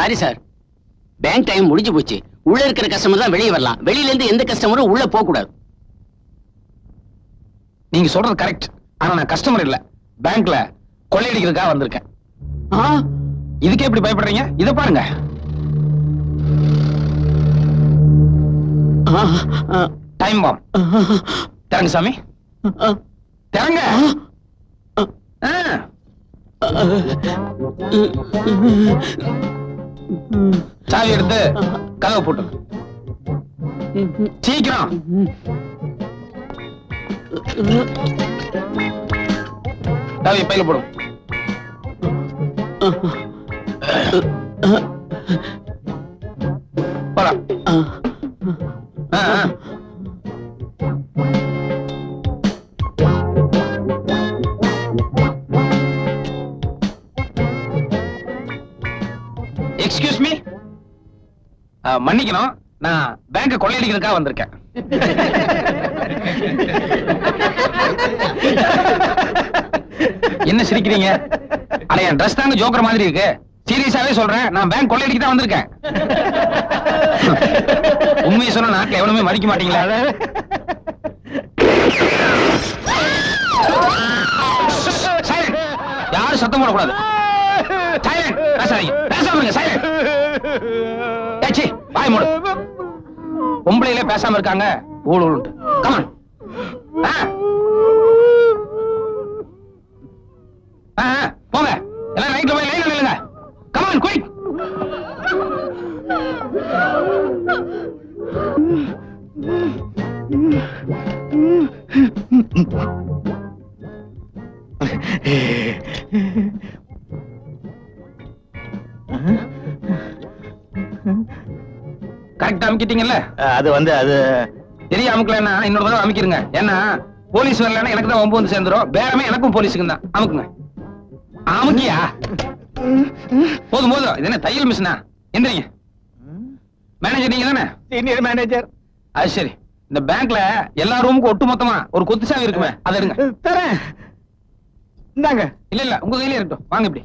Sorry sir, bank time முடிஞ்சு போச்சு. உள்ள இருக்கிற கஸ்டமர் தான் வெளியே வரலாம், வெளியில இருந்து எந்த கஸ்டமரும் உள்ள போக கூடாது. நீங்க சொல்றது கரெக்ட். ஆனா நான் கஸ்டமர் இல்ல, பேங்க்ல கொள்ளையடிக்கிறதுக்காக வந்திருக்கேன். இதுக்கே எப்படி பயப்படுறீங்க? இத பாருங்க. Time bomb. திறங்க சாமி, திறங்க. சாவி எடுத்து கதவை போட்டு சீக்கிரம். சாவி பையில போடும். போலாம். எக்ஸ்கியூஸ் மீ, மன்னிக்கணும், நான் பேங்க கொள்ளையடிக்கிறதுக்காக வந்திருக்கேன். என்ன சிரிக்கிறீங்க? அட என் ட்ரெஸ் தாங்க ஜோக்கர் மாதிரி இருக்கு. சீரியஸாவே சொல்றேன், நான் பேங்க் கொள்ளையடிக்க தான் வந்திருக்கேன். உண்மையை சொன்னா நாட்டுல எவனுமே மதிக்க மாட்டீங்களா? யாரும் சத்தம் போடக்கூடாது. வாய் மூடு. பொம்பளையிலே பேசாம இருக்காங்க. ஊழல் கமான். போங்க எல்லாம் ரைட்ல போய் லைன்ல நில்லுங்க. Come on quick. கரெக்டா அமுக்கிட்டீங்கல்ல? அது தெரிய அமுக்கலன்னா இன்னொரு தடவை அமுக்கிருங்க. ஏன்னா போலீஸ் வரலன்னா எனக்கு தான் வம்பு வந்து சேர்ந்துரும். பேரமே எனக்கும் போலீஸுக்கு தான். அமுக்குங்க. அமுக்கியா? போதும் போதும். இது என்ன தையல் மிஷினா? எந்திரிங்க. மேனேஜர் நீங்க தானே? Senior manager. அது சரி. இந்த பேங்க்ல எல்லா ரூமுக்கும் ஒட்டு மொத்தமா ஒரு கொத்து சாவி இருக்குமே, அதை எடுங்க. தரேன். இந்தாங்க. இல்ல இல்ல, உங்க கையிலே இருக்கட்டும். வாங்க இப்படி.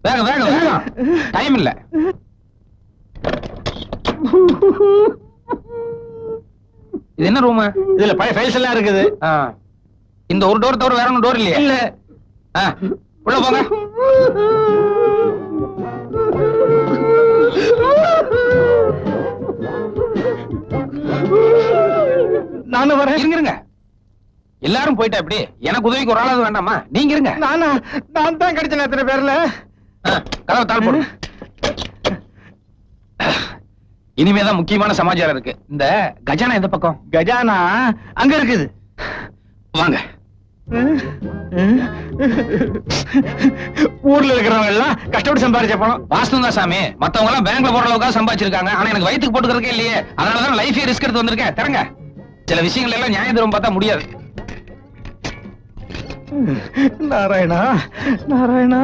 வேகம் வேகம் வேகம், டைம் இல்ல. இது என்ன ரூம்? இதுல பழைய ஃபைல்ஸ் எல்லாம் இருக்குது. இந்த ஒரு டோர் தவிர வேற ஒன்னும் டோர் இல்லையா? இல்ல. உள்ள போங்க. நானும் வரேன். இருங்க. எல்லாரும் போயிட்டா எப்படி? எனக்கு உதவிக்கு ஒரு ஆளாவது வேண்டாமா? நீங்க இருங்க. நான் தான் கிடைச்சேன். எத்தனை பேர்ல கதவை தாழ் போடு. இனிமேதான் முக்கியமான சமாச்சாரம் இருக்கு. இந்த கஜானா எந்த பக்கம்? கஜானா அங்க இருக்குது. வாங்க. ஊர்ல இருக்கிறவங்க எல்லாம் கஷ்டப்பட்டு சம்பாதிச்ச பணம். வாஸ்து தான் சாமி. மத்தவங்க எல்லாம் பேங்க்ல போற அளவுக்கு சம்பாதிச்சிருக்காங்க. ஆனா எனக்கு வயிற்றுக்கு போட்டுக்கிறதுக்கே இல்லையே. அதனாலதான் லைஃபே ரிஸ்க் எடுத்து வந்திருக்கேன். தரங்க. சில விஷயங்கள் எல்லாம் நியாயம் தரும் பார்த்தா முடியாது. நாராயணா நாராயணா.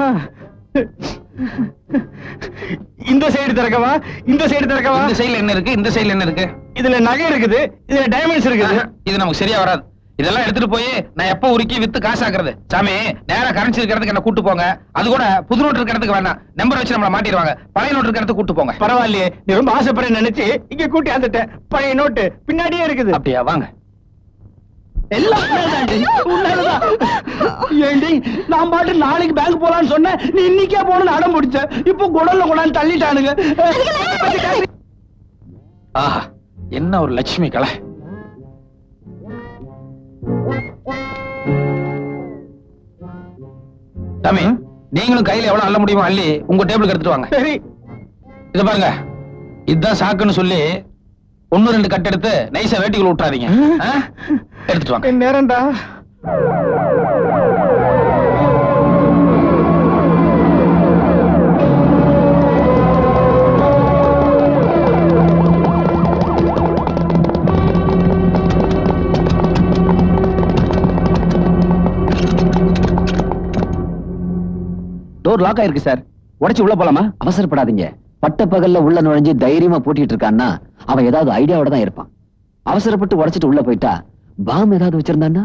இந்த சைடு திறக்கவா? இந்த சைடு திறக்கவா? இந்த சைடுல என்ன இருக்கு? இந்த சைடுல என்ன இருக்கு? இதுல நகை இருக்குது, இதுல டைமண்ட்ஸ் இருக்குது. இது நமக்கு சரியா வராது. இதெல்லாம் எடுத்துட்டு போய் நான் எப்ப உருக்கி வித்து காசாக்குறது? சாமி, நேரா கரன்சி இருக்கிறதுக்கு என்ன கூட்டு போங்க. அது கூட புது நோட்டு இருக்கிறதுக்கு வேண்டாம். நம்பர் வச்சு நம்மள மாட்டிடுவாங்க. பழைய நோட்டு இருக்கிறதுக்கு கூட்டு போங்க. பரவாயில்லையே, நீ ரொம்ப ஆசைப்பட நினைச்சு இங்க கூட்டி வந்துட்டேன். பழைய நோட்டு பின்னாடியே இருக்குது. அப்படியா? வாங்க. ஏண்டி, நான் பாட்டு நாளைக்கு பேங்க் போலான்னு சொன்னேன். நீ இன்னைக்கே போன அடம் பிடிச்ச. இப்போ குடல்ல கொண்டாந்து தள்ளிட்டானுங்க. ஆஹா, என்ன ஒரு லட்சுமி கலை. தம்பி, நீங்களும் கையில எவ்வளவு அள்ள முடியுமோ அள்ளி உங்க டேபிளுக்கு எடுத்துட்டு வாங்க. சரி. இத பாருங்க, இதுதான் சாக்குன்னு சொல்லி 1-2 கட் எடுத்து நைஸா வேட்டிக்குள்ள விட்டுறாதீங்க. எடுத்துட்டு வாங்க. நேரம்டா. டோர் லாக் ஆயிருக்கு சார். உடைச்சு உள்ள போலாமா? அவசரப்படாதீங்க. பட்ட பகல்ல உள்ள நுழைஞ்சு தைரியமா போட்டிட்டு இருக்கான்னா அவன் ஏதாவது ஐடியாவோட தான் இருப்பான். அவசரப்பட்டு உடைச்சிட்டு உள்ள போயிட்டா பாம் ஏதாவது வச்சிருந்தான்னா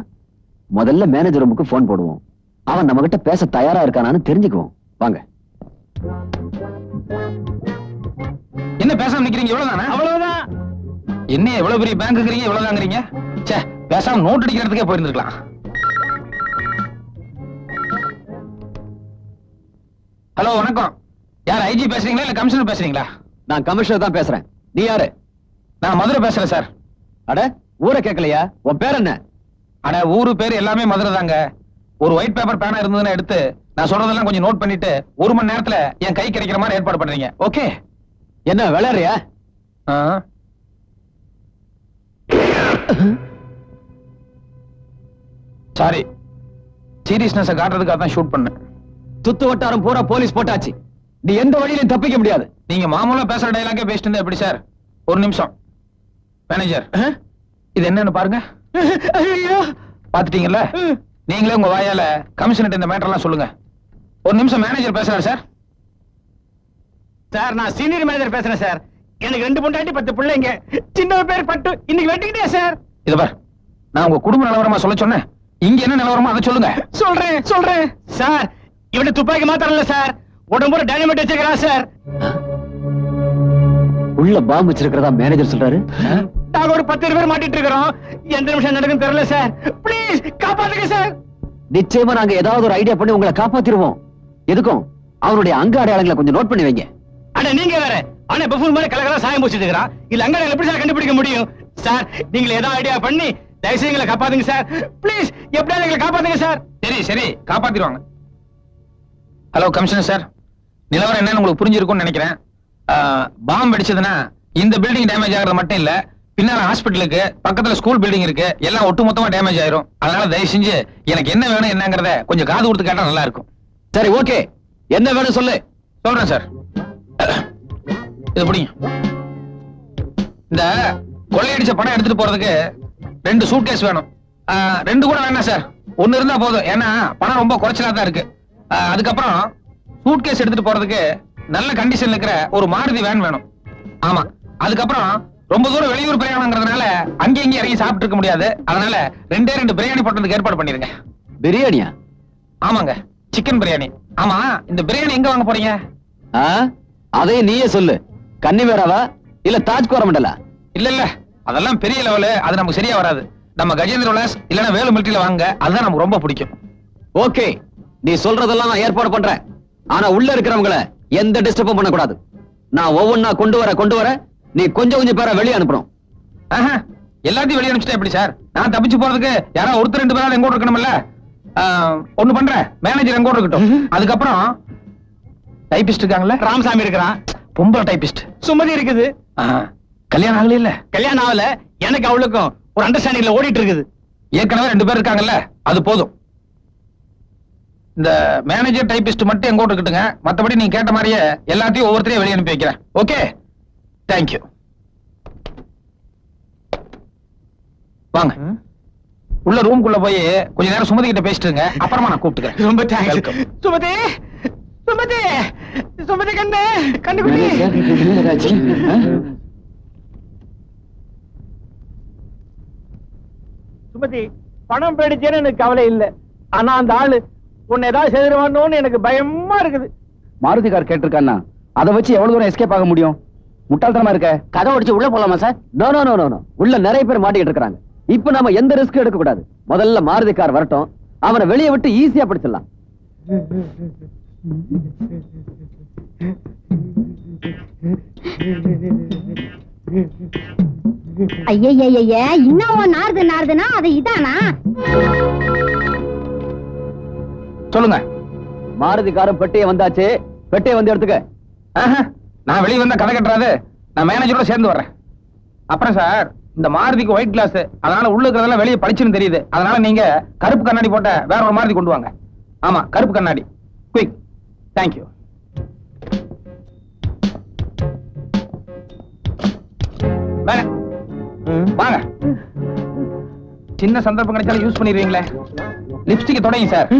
முதல்ல மேனேஜர் ரூமுக்கு போன் போடுவோம். அவன் நம்ம கிட்ட பேச தயாரா இருக்கானான்னு தெரிஞ்சுக்குவோம். வாங்க. என்ன பேசாம நிக்கிறீங்க? இவ்வளவுதானா? அவ்வளவுதான். என்ன எவ்வளவு பெரிய பேங்க்குறீங்க, இவ்வளவுதாங்கிறீங்க? ச்சே, பேசாம நோட் அடிக்கிறதுக்கே போயிருந்துருக்கலாம். ஹலோ, வணக்கம். யார், ஐஜி பேசுறீங்களா இல்ல கமிஷனர் பேசுறீங்களா? நான் கமிஷனர் தான் பேசுறேன். நீ யாரு? நான் மதுரை பேசுறேன் சார். அட, ஊரை கேட்கலையா? உன் பேர் என்ன? அட, ஊரு பேர் எல்லாமே மதுரை தாங்க. ஒரு ஒயிட் பேப்பர் பேனா இருந்ததுன்னு எடுத்து நான் சொல்றதெல்லாம் கொஞ்சம் நோட் பண்ணிட்டு 1 மணி நேரத்துல என் கை கிடைக்கிற மாதிரி ஏற்பாடு பண்றீங்க. ஓகே? என்ன விளையாடுறியா? சாரி, சீரியஸ்னஸ் காட்டுறதுக்காக தான் ஷூட் பண்ணேன். சுத்து வட்டாரம் பூரா போலீஸ் போட்டாச்சு. நீ எந்த வழியிலும் தப்பிக்க முடியாது. நீங்க மாமூலா பேசுற டயலாக்கே பேசிட்டு இருந்தா எப்படி சார்? ஒரு நிமிஷம். மேனேஜர், இது என்னன்னு பாருங்க. பாத்துட்டீங்கல்ல? நீங்களே உங்க வாயால கமிஷனர் இந்த மேட்டர் எல்லாம் சொல்லுங்க. ஒரு நிமிஷம், மேனேஜர் பேசுறாரு சார். சார், நான் சீனியர் மேனேஜர் பேசுறேன் சார். எனக்கு 2 பொண்டாட்டி 10 பிள்ளைங்க. சின்ன பேர் பட்டு இன்னைக்கு வெட்டிக்கிட்டே சார். இத பார், நான் உங்க குடும்ப நிலவரமா சொல்ல சொன்னேன். இங்க என்ன நிலவரமா அதை சொல்லுங்க. சொல்றேன் சார். இவனை துப்பாக்கி மாத்திரம் இல்ல சார், உடம்புற டைனமைட் வச்சிருக்கிறான் சார். உள்ள பாம்பு வச்சிருக்கிறதா மேனேஜர் சொல்றாரு. நாங்க ஒரு 10 பேர் மாட்டிட்டு இருக்கிறோம். எந்த நிமிஷம் நடக்குன்னு தெரியல சார். ப்ளீஸ் காப்பாத்துங்க சார். நிச்சயமா நாங்க ஏதாவது ஒரு ஐடியா பண்ணி உங்களை காப்பாத்திடுவோம். எதுக்கும் அவருடைய அங்க அடையாளங்களை கொஞ்சம் நோட் பண்ணி வைங்க. அட, நீங்க வேற. ஆனா பஃபூன் மாதிரி கலகலா சாயம் பூசிட்டு இருக்கறான். இல்ல அங்க எப்படி சார் கண்டுபிடிக்க முடியும்? சார், நீங்க ஏதாவது ஐடியா பண்ணி தயவுசெய்து எங்களை காப்பாத்துங்க சார். ப்ளீஸ், எப்படியாவது எங்களை காப்பாத்துங்க சார். சரி, காப்பாத்திடுவாங்க. ஹலோ கமிஷனர் சார், நிலவரம் என்னன்னு உங்களுக்கு புரிஞ்சிருக்கும்னு நினைக்கிறேன். பாம்பு அடிச்சதுன்னா இந்த பில்டிங் டேமேஜ் ஆகிறது மட்டும் இல்ல, பின்னால ஹாஸ்பிட்டலுக்கு பக்கத்துல ஸ்கூல் பில்டிங் இருக்கு, எல்லாம் ஒட்டுமொத்தமா டேமேஜ் ஆயிரும். அதனால தயவு செஞ்சு எனக்கு என்ன வேணும் என்னங்கறத கொஞ்சம் காது கொடுத்து கேட்டா நல்லா இருக்கும். சரி, ஓகே. என்ன வேணும் சொல்லு. சொல்றேன் சார். இது புடிங்க. இந்த கொள்ளையடிச்ச பணம் எடுத்துட்டு போறதுக்கு 2 சூட்கேஸ் வேணும். 2 கூட வேணாம் சார், 1 இருந்தா போதும். ஏன்னா பணம் ரொம்ப குறைச்சலா தான் இருக்கு. அதுக்கப்புறம் சூட்கேஸ் எடுத்துட்டு போறதுக்கு நல்ல கண்டிஷன்ல இருக்கிற ஒரு மாருதி வேன் வேணும். ஆமா. அதுக்கப்புறம் ரொம்ப தூரம் வெளியூர் பிரயாணம்ங்கிறதுனால அங்கேயும் இங்கே இறங்கி சாப்பிட்டு இருக்க முடியாது. அதனால 2 பிரியாணி போட்டதுக்கு ஏற்பாடு பண்ணிருங்க. பிரியாணியா? ஆமாங்க, சிக்கன் பிரியாணி. ஆமா, இந்த பிரியாணி எங்க வாங்க போறீங்க? அதையும் நீயே சொல்லு. கன்னிவேராவா இல்ல தாஜ் கோரமண்டலா? இல்ல, அதெல்லாம் பெரிய லெவலு, அது நமக்கு சரியா வராது. நம்ம கஜேந்திர விலாஸ் இல்லனா வேலு மிலிட்டரியில வாங்க, அதுதான் நமக்கு ரொம்ப பிடிக்கும். ஓகே, நீ சொல்றதெல்லாம் நான் ஏற்பாடு பண்றேன். ஆனா உள்ள இருக்கிறவங்கள எந்த டிஸ்டர்பும் பண்ண கூடாது. நான் ஒவ்வொன்னா கொண்டு வர நீ கொஞ்சம் பேரை வெளியே அனுப்பணும். எல்லாத்தையும் வெளியே அனுப்பிச்சிட்டா எப்படி சார்? நான் தப்பிச்சு போறதுக்கு யாராவது ஒருத்தர் 2 பேராவது எங்கூட இருக்கணும்ல. ஒண்ணு பண்றேன், மேனேஜர் எங்கூட இருக்கட்டும். அதுக்கப்புறம் டைபிஸ்ட் இருக்காங்கல்ல, ராமசாமி இருக்கிறான். பொம்பளை டைபிஸ்ட் சுமதி இருக்குது. கல்யாணம் ஆகல இல்ல? கல்யாணம் ஆகல. எனக்கு அவளுக்கும் ஒரு அண்டர்ஸ்டாண்டிங்ல ஓடிட்டு இருக்குது. ஏற்கனவே 2 பேர் இருக்காங்கல்ல, அது போதும். இந்த மேனேஜர் டைபிஸ்ட் மட்டும் எங்கூட இருக்கட்டுங்க. மத்தபடி நீங்க கேட்ட மாதிரியே எல்லாத்தையும் ஒவ்வொருத்தரையும் வெளியே அனுப்பி வைக்கிறேன். Okay, thank you. வாங்க, உள்ள ரூம்குள்ள போய் கொஞ்ச நேரம் சுமதி கிட்ட பேசிட்டுங்க. அப்புறமா நான் கூப்பிட்டுக்கிறேன். ரொம்ப தேங்க்ஸ். சுமதி கண்ணு சுமதி, பணம் போயிடுச்சேன்னு எனக்கு கவலை இல்ல. ஆனா அந்த ஆளு உன்னை ஏதாவது செய்திருவானோன்னு எனக்கு பயமா இருக்குது. மாருதி கார் கேட்டிருக்கான்னா அதை வச்சு எவ்வளவு தூரம் எஸ்கேப் ஆக முடியும்? முட்டாள்தனமா இருக்க. கதை உடைச்சு உள்ள போலாமா sir? No no no no. உள்ள நிறைய பேர் மாட்டிக்கிட்டு இருக்காங்க. இப்ப நாம எந்த ரிஸ்க் எடுக்க கூடாது. முதல்ல மாருதி கார் வரட்டும், அவனை வெளியே விட்டு ஈஸியா பிடிச்சிடலாம். ஐயய்ய, இன்னும் நாருதுன்னா அது இதானா? சொல்லுங்க. மாருதி காரும் பெட்டியை வந்தாச்சு. பெட்டியை வந்து எடுத்துக்க. நான் வெளியே வந்தா கதை கட்டுறாது. நான் மேனேஜரோட சேர்ந்து வர்றேன். அப்புறம் சார், இந்த மாருதிக்கு ஒயிட் கிளாஸ், அதனால உள்ள இருக்கிறதெல்லாம் வெளியே பளிச்சுன்னு தெரியுது. அதனால நீங்க கருப்பு கண்ணாடி போட்ட வேற ஒரு மாருதி கொண்டு வாங்க. ஆமா, கருப்பு கண்ணாடி. குயிக். தேங்க்யூ. வாங்க. சின்ன சந்தர்ப்பம் கிடைச்சாலும் யூஸ் பண்ணிடுவீங்களே. லிப்ஸ்டிக் தொடங்க சார்.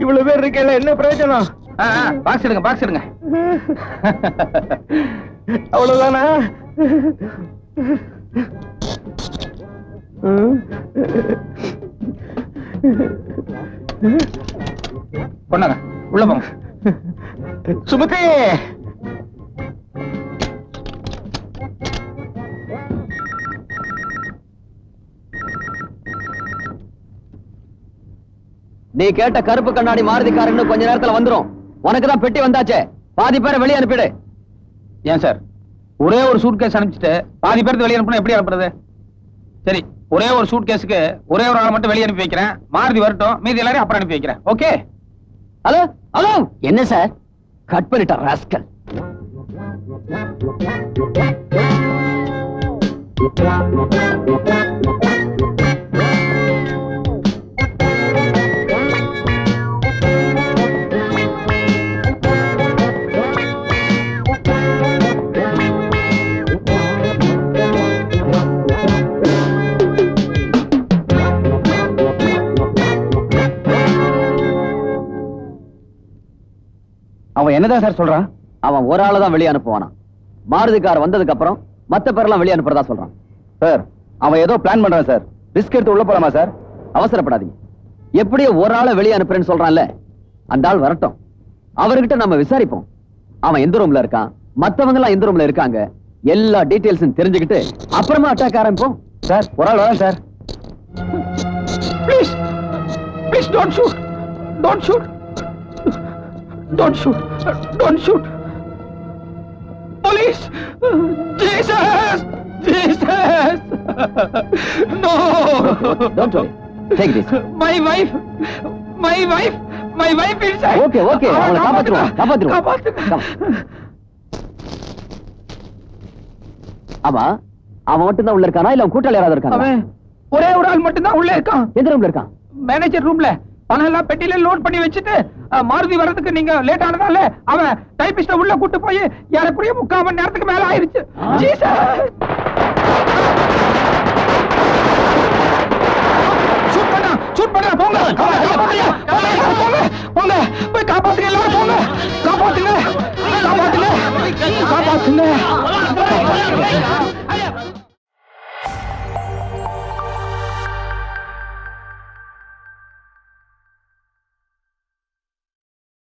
இவ்வளவு பேர் இருக்கல, என்ன பிரயோஜனம்? பாக்ஸ் எடுங்க, பாக்ஸ் எடுங்க. அவ்வளவுதானா? கொண்டாங்க உள்ள போங்க. சுமதி நீ கேட்ட கருப்பு கண்ணாடி மாருதி கார் இன்னும் கொஞ்ச நேரத்துல வந்துரும். உனக்கு தான் பெட்டி வந்தாச்சே, பாதி பேரை வெளியே அனுப்பிடு. ஏன் சார் ஒரே ஒரு சூட் கேஸ் அனுப்பிச்சிட்டு பாதி பேருக்கு வெளியே அனுப்பினா எப்படி அனுப்புறது? சரி, ஒரே ஒரு சூட் கேஸுக்கு ஒரே ஒரு ஆளை மட்டும் வெளியே அனுப்பி வைக்கிறேன். மாருதி வரட்டும், மீதி எல்லாரையும் அப்புறம் அனுப்பி வைக்கிறேன். ஓகே? ஹலோ ஹலோ, என்ன சார்? கட் பண்ணிட்ட ராஸ்கல். அவன் என்னதான் சார் சொல்றான்? அவன் ஒரு ஆளை தான் வெளியே அனுப்புவானா. மாருதி கார் வந்ததுக்கு அப்புறம் மத்த பேரெல்லாம் வெளியே அனுப்புறதா சொல்றான். சார் அவன் ஏதோ பிளான் பண்றான் சார். ரிஸ்க் எடுத்து உள்ள போலாமா சார்? அவசரப்படாதீங்க. எப்படியோ ஒரு ஆளை வெளியே அனுப்புறேன்னு சொல்றான்ல, அந்த ஆள் வரட்டும். அவர்கிட்ட நம்ம விசாரிப்போம். அவன் எந்த ரூம்ல இருக்கான், மத்தவங்க எல்லாம் எந்த ரூம்ல இருக்காங்க, எல்லா டீடைல்ஸும் தெரிஞ்சுக்கிட்டு அப்புறமா அட்டாக் ஆரம்பிப்போம். சார் ஒரு ஆள் வரேன் sir. Please please don't shoot, don't shoot, don't shoot, don't shoot. Police! Jesus! Jesus! No! Don't worry. Take this. My wife! My wife! My wife inside! Okay, okay. அவளை காப்பாத்துருவோம், காப்பாத்துருவோம். காப்பாத்துங்க. Come. ஆமா, அவன் மட்டும் தான் உள்ள இருக்கானா இல்ல அவன் கூட்டாளி யாராவது இருக்கானா? அவன் ஒரே ஒரு ஆள் மட்டும் தான் உள்ள இருக்கான். எந்த ரூம்ல இருக்கான்? மேனேஜர் ரூம்ல பணம் எல்லாம் பெட்டியில லோட் பண்ணி வச்சுட்டு மாருதி வர்றதுக்கு நீங்க லேட் ஆனதால அவன் டைபிஸ்ட உள்ள கூட்டு போய் ஏறக்குறைய 3/4 மணி நேரத்துக்கு மேல ஆயிருச்சு. ஷூட் பண்ணா போங்க போங்க போங்க போங்க போய் காப்பாத்துங்க எல்லாரும் போங்க.